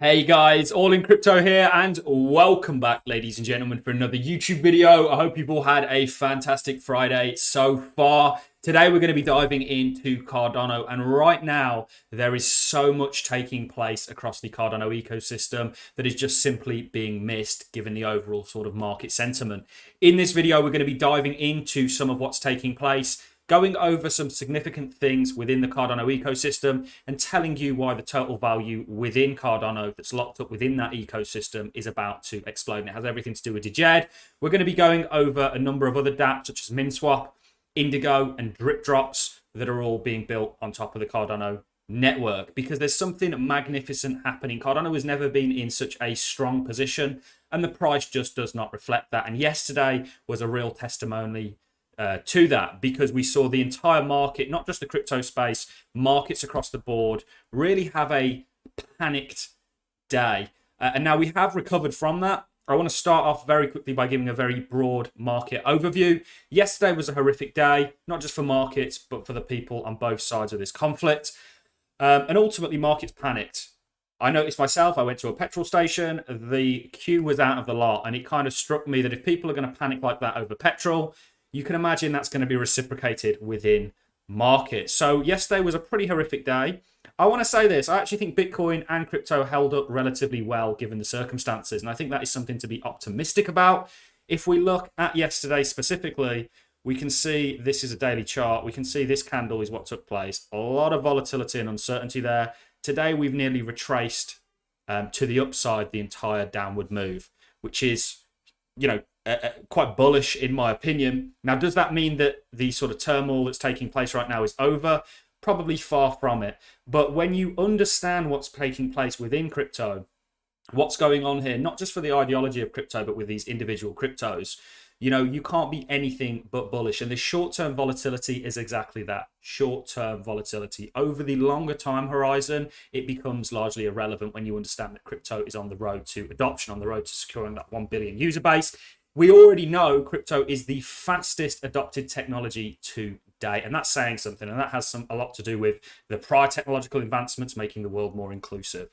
Hey guys, All in Crypto here, and welcome back, ladies and gentlemen, for another YouTube video. I hope you've all had a fantastic Friday so far. Today we're going to be diving into Cardano, and right now there is so much taking place across the Cardano ecosystem that is just simply being missed given the overall sort of market sentiment. In this video, we're going to be diving into some of what's taking place, going over some significant things within the Cardano ecosystem and telling you why the total value within Cardano that's locked up within that ecosystem is about to explode. And it has everything to do with DJED. We're going to be going over a number of other dApps such as Minswap, Indigo, and DripDropz that are all being built on top of the Cardano network because there's something magnificent happening. Cardano has never been in such a strong position and the price just does not reflect that. And yesterday was a real testimony to that, because we saw the entire market, not just the crypto space, markets across the board, really have a panicked day. And now we have recovered from that. I want to start off very quickly by giving a very broad market overview. Yesterday was a horrific day, not just for markets, but for the people on both sides of this conflict. And ultimately, markets panicked. I noticed myself, I went to a petrol station, the queue was out of the lot, and it kind of struck me that if people are going to panic like that over petrol, you can imagine that's going to be reciprocated within markets. So yesterday was a pretty horrific day. I want to say this, I actually think Bitcoin and crypto held up relatively well given the circumstances. And I think that is something to be optimistic about. If we look at yesterday specifically, we can see this is a daily chart. We can see this candle is what took place. A lot of volatility and uncertainty there. Today, we've nearly retraced to the upside the entire downward move, which is, quite bullish in my opinion. Now, does that mean that the sort of turmoil that's taking place right now is over? Probably far from it. But when you understand what's taking place within crypto, what's going on here, not just for the ideology of crypto, but with these individual cryptos, you can't be anything but bullish. And this short-term volatility is exactly that, short-term volatility. Over the longer time horizon, it becomes largely irrelevant when you understand that crypto is on the road to adoption, on the road to securing that 1 billion user base. We already know crypto is the fastest adopted technology to date, and that's saying something, and that has a lot to do with the prior technological advancements making the world more inclusive.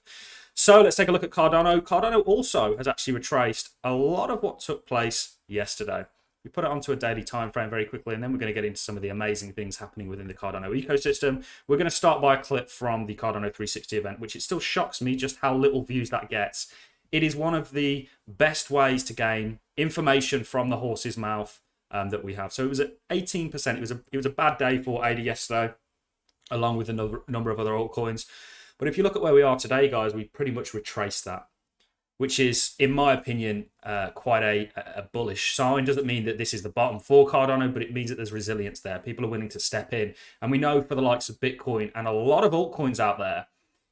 So let's take a look at Cardano. Cardano also has actually retraced a lot of what took place yesterday. We put it onto a daily time frame very quickly, and then we're going to get into some of the amazing things happening within the Cardano ecosystem. We're going to start by a clip from the Cardano 360 event, which it still shocks me just how little views that gets. It is one of the best ways to gain information from the horse's mouth that we have. So it was at 18%. It was a bad day for ADA yesterday, along with a number of other altcoins. But if you look at where we are today, guys, we pretty much retraced that, which is, in my opinion, quite a bullish sign. Doesn't mean that this is the bottom for Cardano, but it means that there's resilience there. People are willing to step in. And we know for the likes of Bitcoin and a lot of altcoins out there,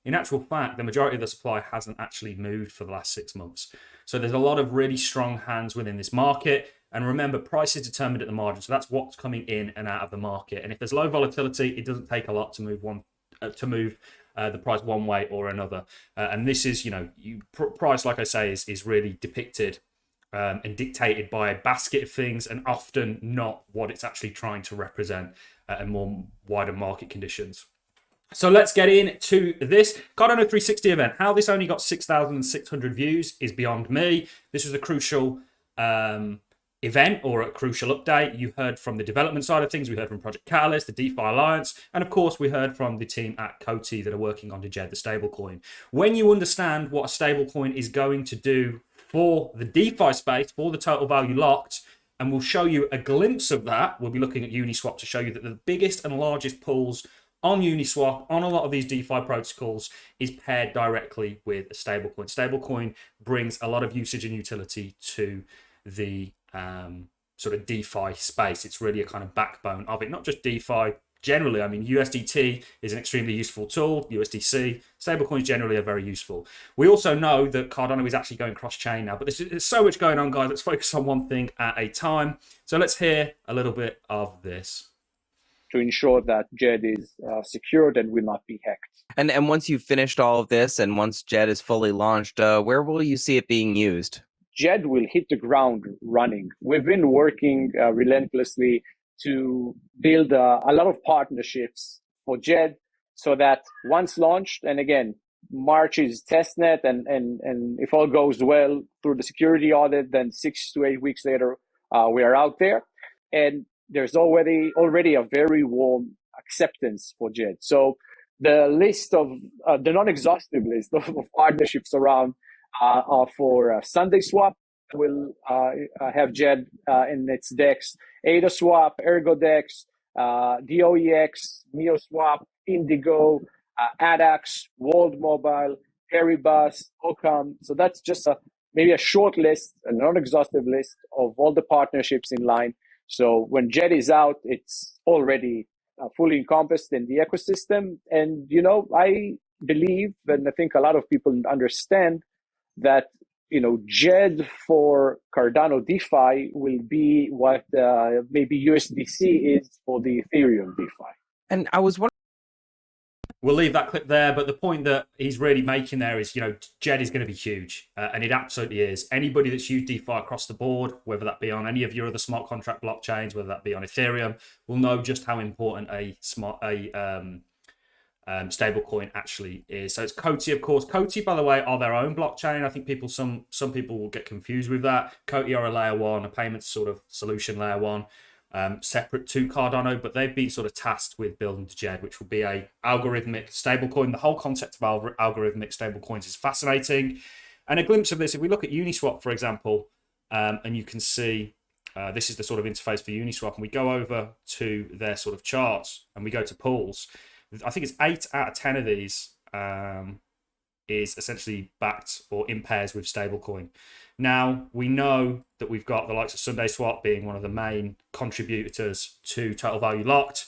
in actual fact, the majority of the supply hasn't actually moved for the last 6 months. So there's a lot of really strong hands within this market. And remember, price is determined at the margin. So that's what's coming in and out of the market. And if there's low volatility, it doesn't take a lot to move the price one way or another. And this is, price, like I say, is really depicted and dictated by a basket of things, and often not what it's actually trying to represent in more wider market conditions. So let's get into this Cardano 360 event. How this only got 6,600 views is beyond me. This was a crucial event, or a crucial update. You heard from the development side of things. We heard from Project Catalyst, the DeFi Alliance, and of course we heard from the team at Coty that are working on DJED, the stablecoin. When you understand what a stablecoin is going to do for the DeFi space, for the total value locked, and we'll show you a glimpse of that. We'll be looking at Uniswap to show you that the biggest and largest pools on Uniswap, on a lot of these DeFi protocols, is paired directly with a stablecoin. Stablecoin brings a lot of usage and utility to the sort of DeFi space. It's really a kind of backbone of it, not just DeFi generally. I mean, USDT is an extremely useful tool, USDC. Stablecoins generally are very useful. We also know that Cardano is actually going cross-chain now, but there's so much going on, guys. Let's focus on one thing at a time. So let's hear a little bit of this. To ensure that DJED is secured and will not be hacked. And once you've finished all of this, and once DJED is fully launched, where will you see it being used? DJED will hit the ground running. We've been working relentlessly to build a lot of partnerships for DJED so that once launched, and again, March is testnet, and if all goes well through the security audit, then 6 to 8 weeks later, we are out there. And there's already a very warm acceptance for JED. So the list of the non-exhaustive list of partnerships around for Sunday Swap will have JED in its DEX, AdaSwap, ErgoDex, DOEX, NeoSwap, Indigo, ADAX, World Mobile, Haribus, Ocam. So that's just maybe a short list, a non-exhaustive list of all the partnerships in line. So when JED is out, it's already fully encompassed in the ecosystem. And, you know, I believe, and I think a lot of people understand that, you know, JED for Cardano DeFi will be what maybe USDC is for the Ethereum DeFi. And I was wondering. We'll leave that clip there, but the point that he's really making there is, you know, JED is going to be huge, and it absolutely is. Anybody that's used DeFi across the board, whether that be on any of your other smart contract blockchains, whether that be on Ethereum, will know just how important a stablecoin actually is. So it's Coti, of course. Coti, by the way, are their own blockchain. I think some people will get confused with that. Coti are a layer one, a payments sort of solution layer one. Separate to Cardano, but they've been sort of tasked with building to JED, which will be a algorithmic stablecoin. The whole concept of algorithmic stablecoins is fascinating. And a glimpse of this, if we look at Uniswap, for example, and you can see this is the sort of interface for Uniswap, and we go over to their sort of charts and we go to pools. I think it's 8 out of 10 of these is essentially backed or in pairs with stablecoin. Now, we know that we've got the likes of Sunday Swap being one of the main contributors to Total Value Locked.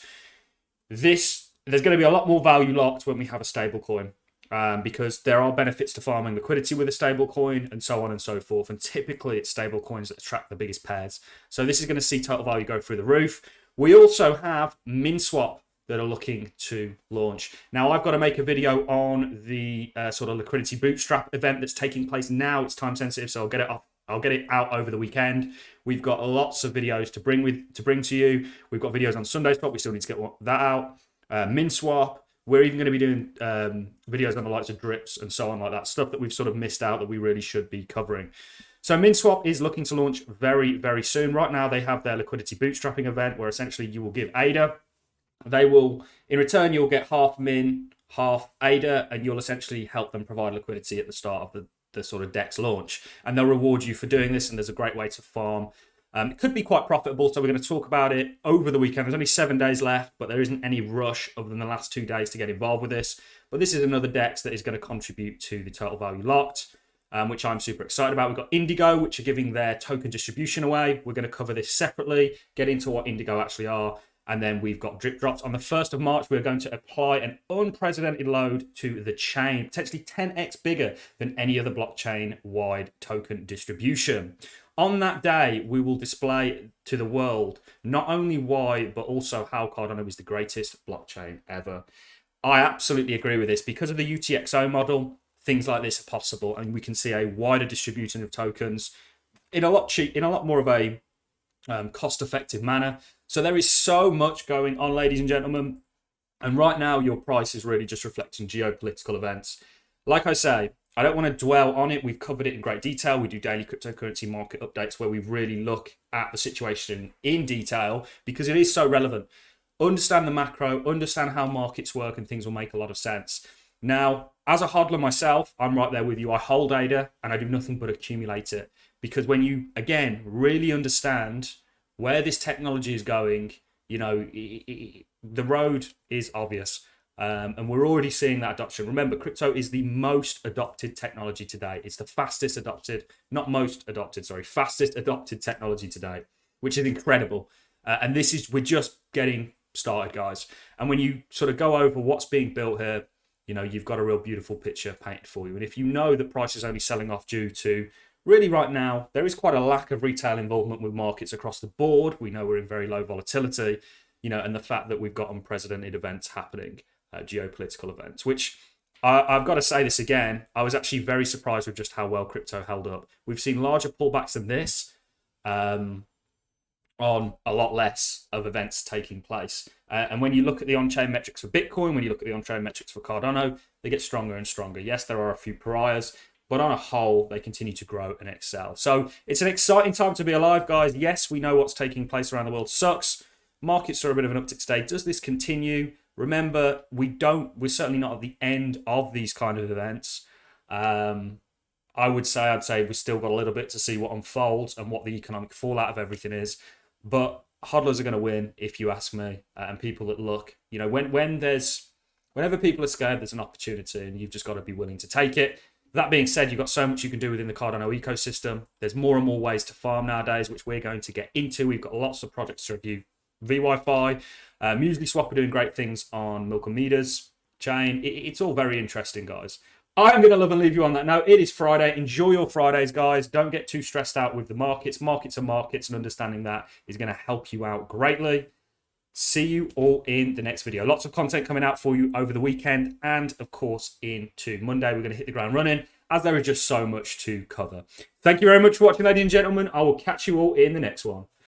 There's going to be a lot more value locked when we have a stablecoin, because there are benefits to farming liquidity with a stablecoin and so on and so forth. And typically it's stablecoins that attract the biggest pairs. So this is going to see total value go through the roof. We also have Minswap that are looking to launch. Now, I've got to make a video on the sort of liquidity bootstrap event that's taking place now. It's time sensitive, so I'll get it out over the weekend. We've got lots of videos to bring to you. We've got videos on Sunday Swap. We still need to get that out. Minswap. We're even going to be doing videos on the likes of DRipDropz and so on like that. Stuff that we've sort of missed out that we really should be covering. So Minswap is looking to launch very, very soon. Right now, they have their liquidity bootstrapping event where essentially you will give ADA. They will, in return, you'll get half Min, half ADA, and you'll essentially help them provide liquidity at the start of the sort of DEX launch. And they'll reward you for doing this, and there's a great way to farm. It could be quite profitable, so we're going to talk about it over the weekend. There's only 7 days left, but there isn't any rush other than the last 2 days to get involved with this. But this is another DEX that is going to contribute to the Total Value Locked, which I'm super excited about. We've got Indigo, which are giving their token distribution away. We're going to cover this separately, get into what Indigo actually are. And then we've got DripDropz. On the 1st of March, we're going to apply an unprecedented load to the chain, potentially 10x bigger than any other blockchain-wide token distribution. On that day, we will display to the world not only why, but also how Cardano is the greatest blockchain ever. I absolutely agree with this. Because of the UTXO model, things like this are possible, and we can see a wider distribution of tokens in a lot more of a cost-effective manner. So there is so much going on, ladies and gentlemen. And right now, your price is really just reflecting geopolitical events. Like I say, I don't want to dwell on it. We've covered it in great detail. We do daily cryptocurrency market updates where we really look at the situation in detail because it is so relevant. Understand the macro, understand how markets work, and things will make a lot of sense. Now, as a hodler myself, I'm right there with you. I hold ADA and I do nothing but accumulate it. Because when you, again, really understand where this technology is going, you know, the road is obvious. And we're already seeing that adoption. Remember, crypto is the most adopted technology today. It's the fastest adopted, not most adopted, sorry, fastest adopted technology today, which is incredible. And we're just getting started, guys. And when you sort of go over what's being built here, you know, you've got a real beautiful picture painted for you. And if you know that price is only selling off due to really, right now, there is quite a lack of retail involvement with markets across the board. We know we're in very low volatility, you know, and the fact that we've got unprecedented events happening, geopolitical events, which I've got to say this again, I was actually very surprised with just how well crypto held up. We've seen larger pullbacks than this, on a lot less of events taking place. And when you look at the on-chain metrics for Bitcoin, when you look at the on-chain metrics for Cardano, they get stronger and stronger. Yes, there are a few pariahs, but on a whole, they continue to grow and excel. So it's an exciting time to be alive, guys. Yes, we know what's taking place around the world sucks. Markets are a bit of an uptick state. Does this continue? Remember, we're certainly not at the end of these kind of events. I'd say we've still got a little bit to see what unfolds and what the economic fallout of everything is. But hodlers are going to win, if you ask me. And people that look, you know, whenever people are scared, there's an opportunity, and you've just got to be willing to take it. That being said, you've got so much you can do within the Cardano ecosystem. There's more and more ways to farm nowadays, which we're going to get into. We've got lots of projects to review. VYFi, Minswap are doing great things on Milk and Meters chain. It's all very interesting, guys. I'm going to love and leave you on that note. It is Friday. Enjoy your Fridays, guys. Don't get too stressed out with the markets. Markets are markets, and understanding that is going to help you out greatly. See you all in the next video. Lots of content coming out for you over the weekend, and of course into Monday. We're going to hit the ground running, as there is just so much to cover. Thank you very much for watching, ladies and gentlemen. I will catch you all in the next one.